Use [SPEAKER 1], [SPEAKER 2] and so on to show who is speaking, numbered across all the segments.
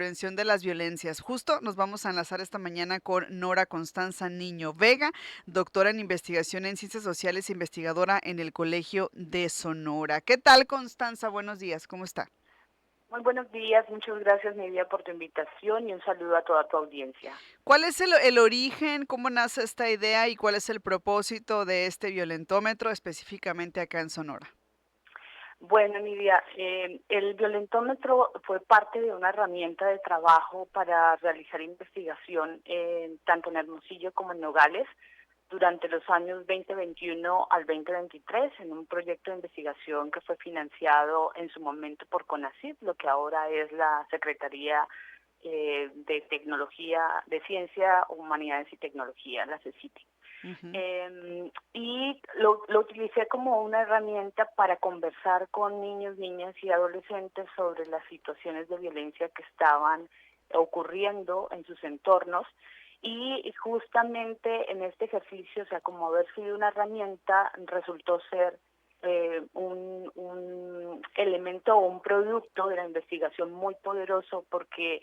[SPEAKER 1] prevención de las violencias. Justo nos vamos a enlazar esta mañana con Nora Constanza Niño Vega, doctora en investigación en ciencias sociales e investigadora en el Colegio de Sonora. ¿Qué tal, Constanza? Buenos días, ¿cómo está?
[SPEAKER 2] Muy buenos días, muchas gracias, Nidia, por tu invitación y un saludo a toda tu audiencia.
[SPEAKER 1] ¿Cuál es el origen, cómo nace esta idea y cuál es el propósito de este violentómetro específicamente acá en Sonora?
[SPEAKER 2] Bueno, Nidia, el violentómetro fue parte de una herramienta de trabajo para realizar investigación tanto en Hermosillo como en Nogales durante los años 2021 al 2023 en un proyecto de investigación que fue financiado en su momento por CONACYT, lo que ahora es la Secretaría de Tecnología, de Ciencia, Humanidades y Tecnología, la CECITI.
[SPEAKER 1] Ujú.
[SPEAKER 2] Y lo utilicé como una herramienta para conversar con niños, niñas y adolescentes sobre las situaciones de violencia que estaban ocurriendo en sus entornos. Y justamente en este ejercicio, o sea, como haber sido una herramienta, resultó ser un elemento o un producto de la investigación muy poderoso porque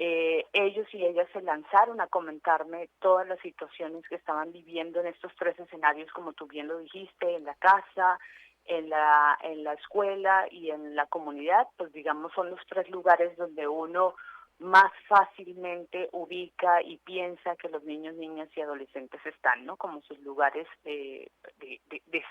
[SPEAKER 2] ellos y ellas se lanzaron a comentarme todas las situaciones que estaban viviendo en estos tres escenarios, como tú bien lo dijiste, en la casa, en la escuela y en la comunidad. Pues digamos son los tres lugares donde uno más fácilmente ubica y piensa que los niños, niñas y adolescentes están, ¿no? Como sus lugares de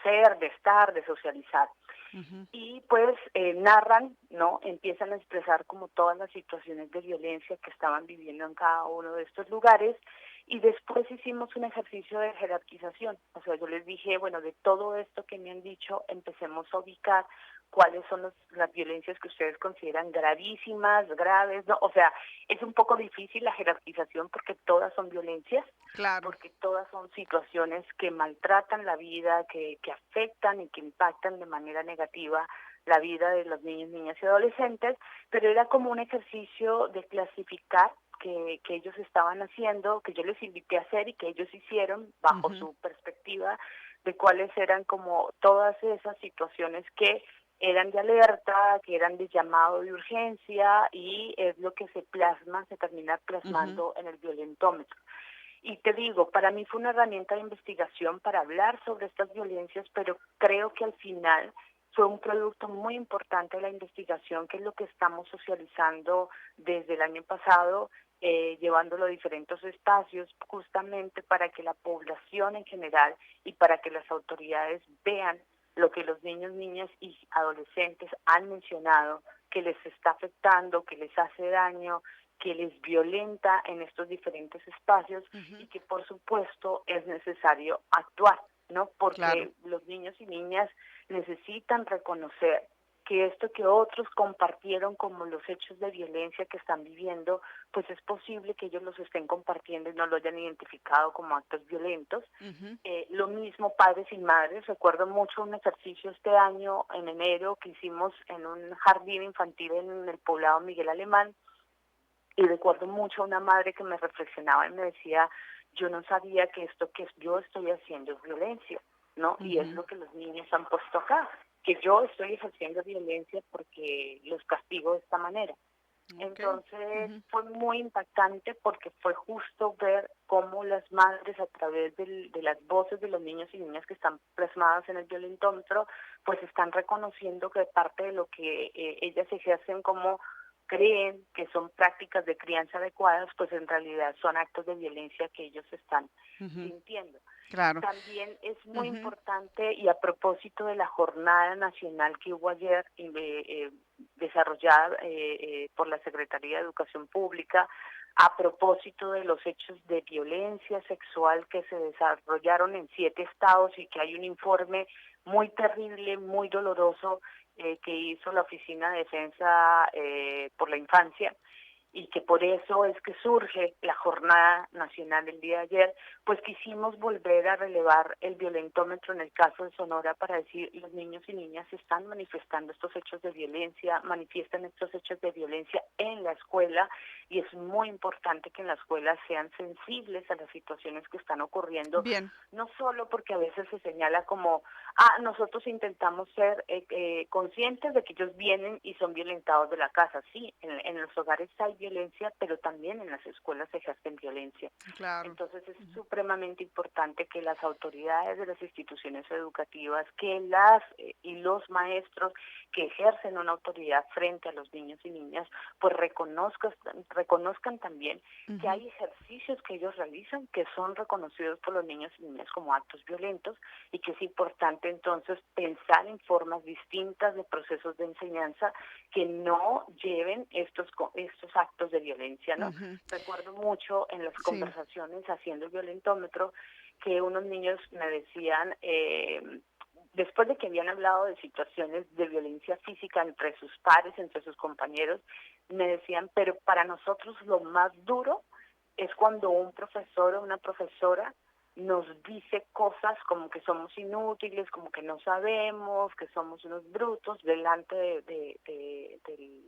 [SPEAKER 2] ser, de estar, de socializar.
[SPEAKER 1] Ujú.
[SPEAKER 2] Y pues narran, ¿no? Empiezan a expresar como todas las situaciones de violencia que estaban viviendo en cada uno de estos lugares y después hicimos un ejercicio de jerarquización. O sea, yo les dije, bueno, de todo esto que me han dicho, empecemos a ubicar cuáles son las violencias que ustedes consideran gravísimas, graves, ¿no? O sea, es un poco difícil la jerarquización porque todas son violencias,
[SPEAKER 1] Claro.
[SPEAKER 2] porque todas son situaciones que maltratan la vida, que afectan y que impactan de manera negativa la vida de los niños, niñas y adolescentes, pero era como un ejercicio de clasificar que ellos estaban haciendo, que yo les invité a hacer y que ellos hicieron bajo
[SPEAKER 1] Ujú.
[SPEAKER 2] su perspectiva de cuáles eran como todas esas situaciones que eran de alerta, que eran de llamado de urgencia y es lo que se plasma, se termina
[SPEAKER 1] Ujú.
[SPEAKER 2] plasmando en el violentómetro. Y te digo, para mí fue una herramienta de investigación para hablar sobre estas violencias, pero creo que al final fue un producto muy importante de la investigación, que es lo que estamos socializando desde el año pasado, llevándolo a diferentes espacios, justamente para que la población en general y para que las autoridades vean lo que los niños, niñas y adolescentes han mencionado, que les está afectando, que les hace daño, que les violenta en estos diferentes espacios y
[SPEAKER 1] Ujú.
[SPEAKER 2] que por supuesto es necesario actuar, ¿no?
[SPEAKER 1] Claro.
[SPEAKER 2] Porque los niños y niñas necesitan reconocer que esto que otros compartieron como los hechos de violencia que están viviendo, pues es posible que ellos los estén compartiendo y no lo hayan identificado como actos violentos.
[SPEAKER 1] Ujú.
[SPEAKER 2] Lo mismo padres y madres. Recuerdo mucho un ejercicio este año, en enero, que hicimos en un jardín infantil en el poblado Miguel Alemán, y recuerdo mucho a una madre que me reflexionaba y me decía, yo no sabía que esto que yo estoy haciendo es violencia, ¿no? Y es
[SPEAKER 1] Ujú.
[SPEAKER 2] lo que los niños han puesto acá, que yo estoy ejerciendo violencia porque los castigo de esta manera.
[SPEAKER 1] Okey.
[SPEAKER 2] Entonces
[SPEAKER 1] Ujú.
[SPEAKER 2] fue muy impactante porque fue justo ver cómo las madres a través de las voces de los niños y niñas que están plasmadas en el violentómetro, pues están reconociendo que parte de lo que ellas ejercen como creen que son prácticas de crianza adecuadas, pues en realidad son actos de violencia que ellos están
[SPEAKER 1] Ujú.
[SPEAKER 2] sintiendo.
[SPEAKER 1] Claro.
[SPEAKER 2] También es muy
[SPEAKER 1] Ujú.
[SPEAKER 2] importante y a propósito de la jornada nacional que hubo ayer desarrollada por la Secretaría de Educación Pública, a propósito de los hechos de violencia sexual que se desarrollaron en 7 estados y que hay un informe muy terrible, muy doloroso que hizo la Oficina de Defensa por la Infancia y que por eso es que surge la jornada nacional del día de ayer, pues quisimos volver a relevar el violentómetro en el caso de Sonora para decir los niños y niñas están manifestando estos hechos de violencia, manifiestan estos hechos de violencia en la escuela y es muy importante que en la escuela sean sensibles a las situaciones que están ocurriendo,
[SPEAKER 1] Bien.
[SPEAKER 2] no solo porque a veces se señala como, nosotros intentamos ser conscientes de que ellos vienen y son violentados de la casa, sí, en los hogares hay violencia, pero también en las escuelas se ejercen violencia.
[SPEAKER 1] Claro.
[SPEAKER 2] Entonces es
[SPEAKER 1] Ujú.
[SPEAKER 2] supremamente importante que las autoridades de las instituciones educativas, que y los maestros que ejercen una autoridad frente a los niños y niñas, pues reconozcan también que
[SPEAKER 1] Ujú.
[SPEAKER 2] hay ejercicios que ellos realizan que son reconocidos por los niños y niñas como actos violentos y que es importante entonces pensar en formas distintas de procesos de enseñanza que no lleven estos actos de violencia, ¿no?
[SPEAKER 1] Ujú.
[SPEAKER 2] Recuerdo mucho en las
[SPEAKER 1] Sí.
[SPEAKER 2] conversaciones haciendo el violentómetro que unos niños me decían, después de que habían hablado de situaciones de violencia física entre sus pares, entre sus compañeros, me decían, pero para nosotros lo más duro es cuando un profesor o una profesora nos dice cosas como que somos inútiles, como que no sabemos, que somos unos brutos delante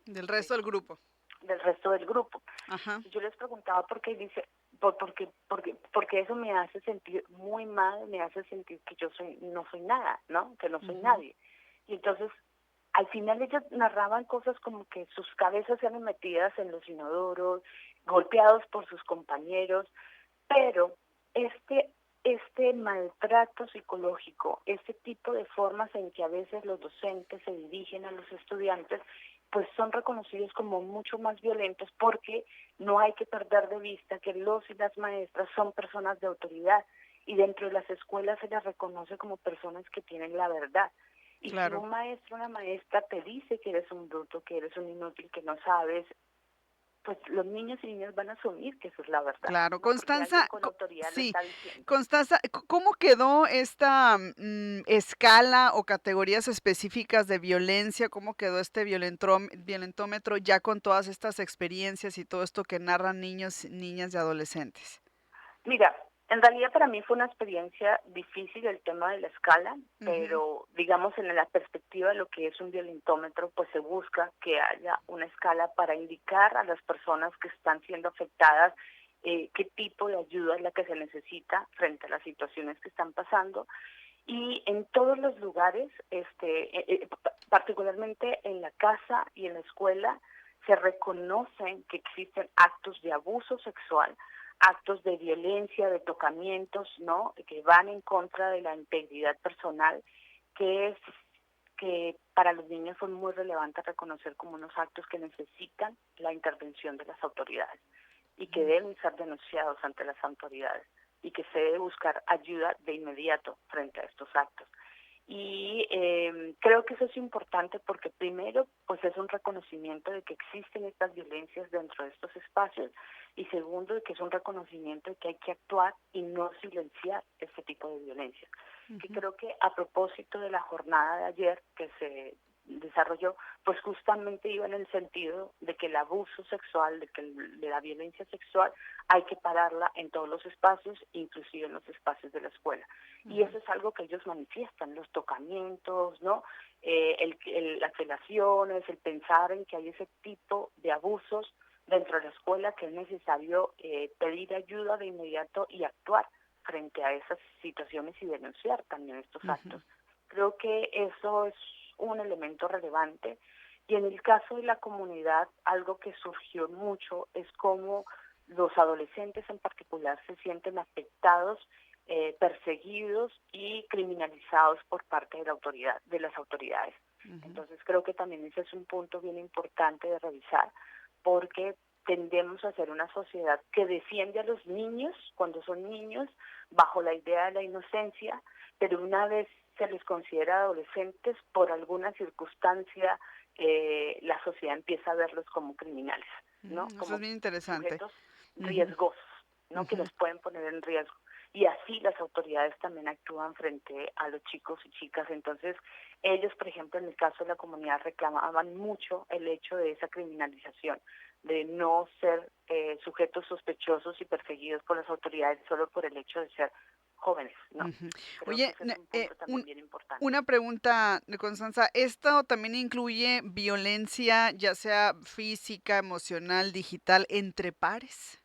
[SPEAKER 1] Del resto del
[SPEAKER 2] del
[SPEAKER 1] grupo.
[SPEAKER 2] del resto del grupo.
[SPEAKER 1] Ajá.
[SPEAKER 2] Y yo les preguntaba por qué, dice, porque eso me hace sentir muy mal, me hace sentir que no soy nada, ¿no? Que no soy
[SPEAKER 1] Ujú.
[SPEAKER 2] nadie. Y entonces, al final ellos narraban cosas como que sus cabezas eran metidas en los inodoros, golpeados por sus compañeros, pero este, este maltrato psicológico, este tipo de formas en que a veces los docentes se dirigen a los estudiantes, pues son reconocidos como mucho más violentos porque no hay que perder de vista que los y las maestras son personas de autoridad y dentro de las escuelas se les reconoce como personas que tienen la verdad. Y si
[SPEAKER 1] Claro.
[SPEAKER 2] un maestro o una maestra te dice que eres un bruto, que eres un inútil, que no sabes, pues los niños y niñas van a asumir que eso es la verdad,
[SPEAKER 1] Claro.
[SPEAKER 2] ¿no? Porque alguien
[SPEAKER 1] Constanza,
[SPEAKER 2] con autoridad lo
[SPEAKER 1] sí,
[SPEAKER 2] está diciendo.
[SPEAKER 1] Constanza, ¿cómo quedó esta escala o categorías específicas de violencia? ¿Cómo quedó este violentómetro ya con todas estas experiencias y todo esto que narran niños, niñas y adolescentes?
[SPEAKER 2] Mira, en realidad para mí fue una experiencia difícil el tema de la escala,
[SPEAKER 1] Ujú.
[SPEAKER 2] pero digamos en la perspectiva de lo que es un violentómetro, pues se busca que haya una escala para indicar a las personas que están siendo afectadas qué tipo de ayuda es la que se necesita frente a las situaciones que están pasando. Y en todos los lugares, particularmente en la casa y en la escuela, se reconocen que existen actos de abuso sexual, actos de violencia, de tocamientos, ¿no? Que van en contra de la integridad personal, que es que para los niños son muy relevante reconocer como unos actos que necesitan la intervención de las autoridades y que
[SPEAKER 1] Ujú.
[SPEAKER 2] deben ser denunciados ante las autoridades y que se debe buscar ayuda de inmediato frente a estos actos. Y creo que eso es importante porque primero, pues es un reconocimiento de que existen estas violencias dentro de estos espacios y segundo, de que es un reconocimiento de que hay que actuar y no silenciar este tipo de violencia. Que
[SPEAKER 1] Ujú.
[SPEAKER 2] creo que a propósito de la jornada de ayer que se desarrolló, pues justamente iba en el sentido de que el abuso sexual, de la violencia sexual, hay que pararla en todos los espacios, inclusive en los espacios de la escuela. Y
[SPEAKER 1] Ujú.
[SPEAKER 2] eso es algo que ellos manifiestan, los tocamientos, ¿no? Las relaciones, el pensar en que hay ese tipo de abusos dentro de la escuela, que es necesario pedir ayuda de inmediato y actuar frente a esas situaciones y denunciar también estos
[SPEAKER 1] Ujú.
[SPEAKER 2] actos. Creo que eso es un elemento relevante. Y en el caso de la comunidad, algo que surgió mucho es cómo los adolescentes en particular se sienten afectados, perseguidos y criminalizados por parte de la autoridad, de las autoridades.
[SPEAKER 1] Ujú.
[SPEAKER 2] Entonces creo que también ese es un punto bien importante de revisar, porque tendemos a ser una sociedad que defiende a los niños cuando son niños bajo la idea de la inocencia, pero una vez se les considera adolescentes por alguna circunstancia, la sociedad empieza a verlos como criminales, ¿no?
[SPEAKER 1] Eso es
[SPEAKER 2] Como
[SPEAKER 1] bien interesante.
[SPEAKER 2] sujetos
[SPEAKER 1] Ujú.
[SPEAKER 2] riesgosos, ¿no? Que
[SPEAKER 1] Ujú.
[SPEAKER 2] los pueden poner en riesgo. Y así las autoridades también actúan frente a los chicos y chicas. Entonces, ellos, por ejemplo, en el caso de la comunidad, reclamaban mucho el hecho de esa criminalización, de no ser sujetos sospechosos y perseguidos por las autoridades solo por el hecho de ser jóvenes, ¿no?
[SPEAKER 1] Ujú.
[SPEAKER 2] Creo que
[SPEAKER 1] Oye,
[SPEAKER 2] ese es un punto también bien importante.
[SPEAKER 1] una pregunta, Constanza, ¿esto también incluye violencia, ya sea física, emocional, digital, entre pares?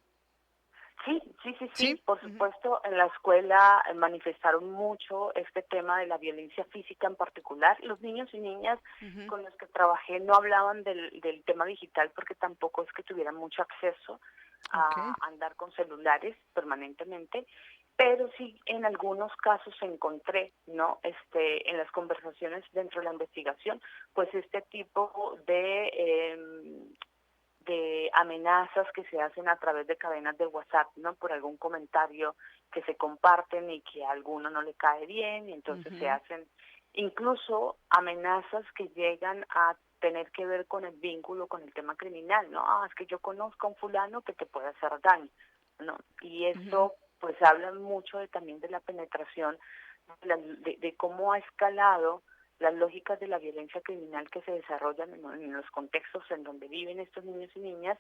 [SPEAKER 2] Sí, sí, sí,
[SPEAKER 1] ¿Sí?
[SPEAKER 2] sí, por
[SPEAKER 1] Ujú,
[SPEAKER 2] supuesto, en la escuela manifestaron mucho este tema de la violencia física en particular. Los niños y niñas
[SPEAKER 1] ujú.
[SPEAKER 2] con los que trabajé no hablaban del tema digital porque tampoco es que tuvieran mucho acceso
[SPEAKER 1] Okey.
[SPEAKER 2] a andar con celulares permanentemente, pero sí en algunos casos encontré, ¿no? En las conversaciones dentro de la investigación, pues este tipo de amenazas que se hacen a través de cadenas de WhatsApp, ¿no? Por algún comentario que se comparten y que a alguno no le cae bien, y entonces se
[SPEAKER 1] Ujú,
[SPEAKER 2] hacen incluso amenazas que llegan a tener que ver con el vínculo con el tema criminal, ¿no? Ah, es que yo conozco a un fulano que te puede hacer daño, ¿no? Y
[SPEAKER 1] ujú,
[SPEAKER 2] esto pues habla mucho también de la penetración, de cómo ha escalado las lógicas de la violencia criminal que se desarrollan en los contextos en donde viven estos niños y niñas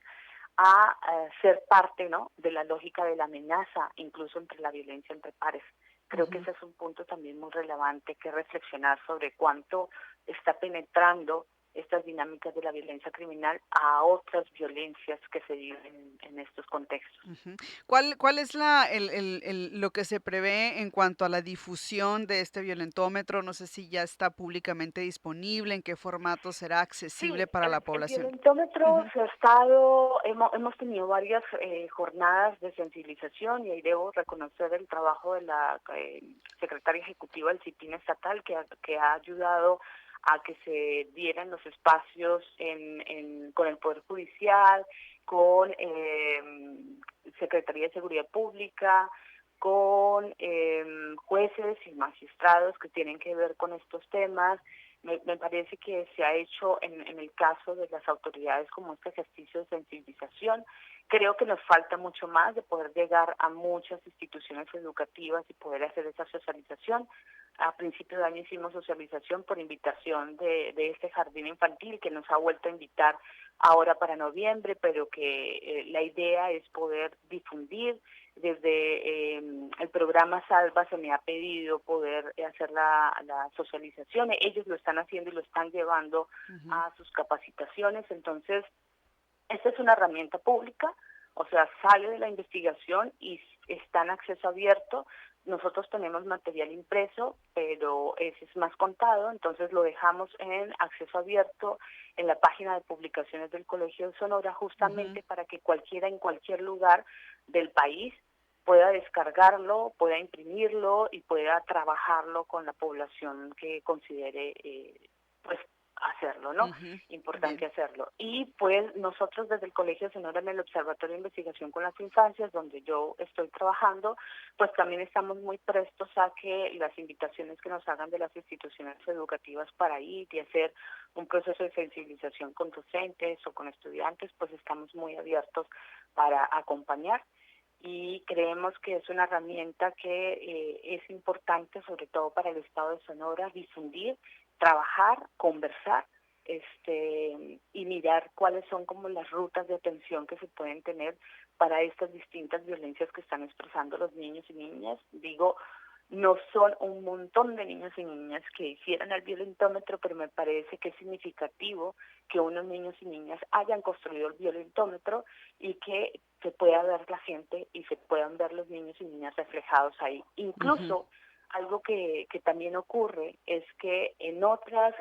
[SPEAKER 2] a ser parte, ¿no?, de la lógica de la amenaza, incluso entre la violencia entre pares. Creo que
[SPEAKER 1] ujú.
[SPEAKER 2] ese es un punto también muy relevante que reflexionar sobre cuánto está penetrando estas dinámicas de la violencia criminal a otras violencias que se viven en estos contextos.
[SPEAKER 1] Ujú. ¿Cuál es la el lo que se prevé en cuanto a la difusión de este violentómetro? No sé si ya está públicamente disponible, ¿en qué formato será accesible
[SPEAKER 2] Sí,
[SPEAKER 1] para la
[SPEAKER 2] el
[SPEAKER 1] población?
[SPEAKER 2] violentómetro
[SPEAKER 1] Ujú,
[SPEAKER 2] se ha estado, hemos tenido varias jornadas de sensibilización y ahí debo reconocer el trabajo de la secretaria ejecutiva del CIPIN estatal que ha ayudado a que se dieran los espacios con el Poder Judicial, con Secretaría de Seguridad Pública, con jueces y magistrados que tienen que ver con estos temas. Me parece que se ha hecho en el caso de las autoridades como este ejercicio de sensibilización. Creo que nos falta mucho más de poder llegar a muchas instituciones educativas y poder hacer esa socialización. A principio de año hicimos socialización por invitación de este jardín infantil que nos ha vuelto a invitar ahora para noviembre, pero que la idea es poder difundir. Desde el programa Salva se me ha pedido poder hacer la socialización. Ellos lo están haciendo y lo están llevando
[SPEAKER 1] ujú,
[SPEAKER 2] a sus capacitaciones. Entonces, esta es una herramienta pública, o sea, sale de la investigación y está en acceso abierto. Nosotros tenemos material impreso, pero ese es más contado, entonces lo dejamos en acceso abierto en la página de publicaciones del Colegio de Sonora,
[SPEAKER 1] ujú.
[SPEAKER 2] justamente para que cualquiera en cualquier lugar del país pueda descargarlo, pueda imprimirlo y pueda trabajarlo con la población que considere pues hacerlo, ¿no?
[SPEAKER 1] Ujú,
[SPEAKER 2] Importante
[SPEAKER 1] bien.
[SPEAKER 2] hacerlo. Y pues nosotros desde el Colegio Sonora en el Observatorio de Investigación con las Infancias, donde yo estoy trabajando, pues también estamos muy prestos a que las invitaciones que nos hagan de las instituciones educativas para ir y hacer un proceso de sensibilización con docentes o con estudiantes, pues estamos muy abiertos para acompañar y creemos que es una herramienta que es importante, sobre todo para el Estado de Sonora, difundir, trabajar, conversar, y mirar cuáles son como las rutas de atención que se pueden tener para estas distintas violencias que están expresando los niños y niñas. Digo, no son un montón de niños y niñas que hicieran el violentómetro, pero me parece que es significativo que unos niños y niñas hayan construido el violentómetro y que se pueda ver la gente y se puedan ver los niños y niñas reflejados ahí.
[SPEAKER 1] Ujú.
[SPEAKER 2] Incluso algo que también ocurre es que en otras,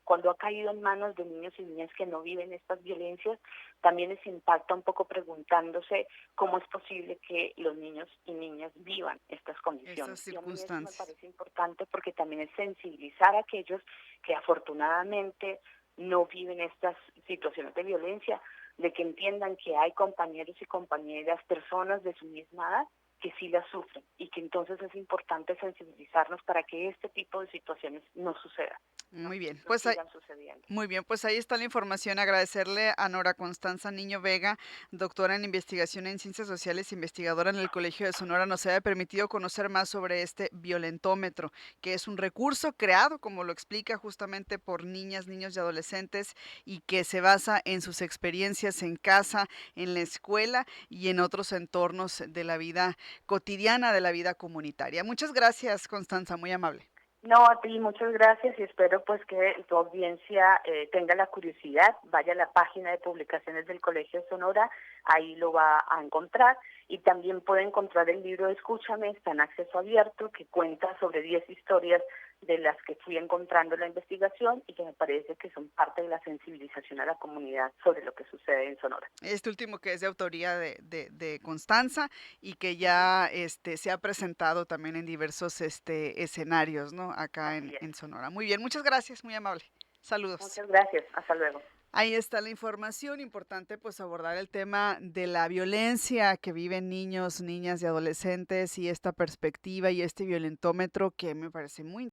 [SPEAKER 2] cuando ha caído en manos de niños y niñas que no viven estas violencias, también les impacta un poco preguntándose cómo es posible que los niños y niñas vivan estas
[SPEAKER 1] Estas
[SPEAKER 2] condiciones. Y a mí eso me
[SPEAKER 1] circunstancias.
[SPEAKER 2] parece importante porque también es sensibilizar a aquellos que afortunadamente no viven estas situaciones de violencia, de que entiendan que hay compañeros y compañeras, personas de su misma edad, que sí las sufren y que entonces es importante sensibilizarnos para que este tipo de situaciones no sucedan, no,
[SPEAKER 1] Muy bien,
[SPEAKER 2] no
[SPEAKER 1] pues ahí
[SPEAKER 2] sigan sucediendo.
[SPEAKER 1] muy bien, pues ahí está la información. Agradecerle a Nora Constanza Niño Vega, doctora en investigación en ciencias sociales, investigadora en el Colegio de Sonora, nos haya permitido conocer más sobre este violentómetro, que es un recurso creado, como lo explica, justamente por niñas, niños y adolescentes, y que se basa en sus experiencias en casa, en la escuela y en otros entornos de la vida cotidiana, de la vida comunitaria. Muchas gracias, Constanza, muy amable.
[SPEAKER 2] No, a ti muchas gracias y espero pues que tu audiencia tenga la curiosidad, vaya a la página de publicaciones del Colegio de Sonora, ahí lo va a encontrar y también puede encontrar el libro Escúchame, está en acceso abierto, que cuenta sobre 10 historias de las que fui encontrando en la investigación y que me parece que son parte de la sensibilización a la comunidad sobre lo que sucede en Sonora.
[SPEAKER 1] Este último que es de autoría de Constanza y que
[SPEAKER 2] Ujú.
[SPEAKER 1] ya, se ha presentado también en diversos, escenarios, ¿no? Acá
[SPEAKER 2] Así
[SPEAKER 1] en
[SPEAKER 2] es.
[SPEAKER 1] Sonora. Muy bien, muchas gracias, muy amable. Saludos.
[SPEAKER 2] Muchas gracias. Hasta luego.
[SPEAKER 1] Ahí está la información, importante, pues, abordar el tema de la violencia que viven niños, niñas y adolescentes, y esta perspectiva y este violentómetro que me parece muy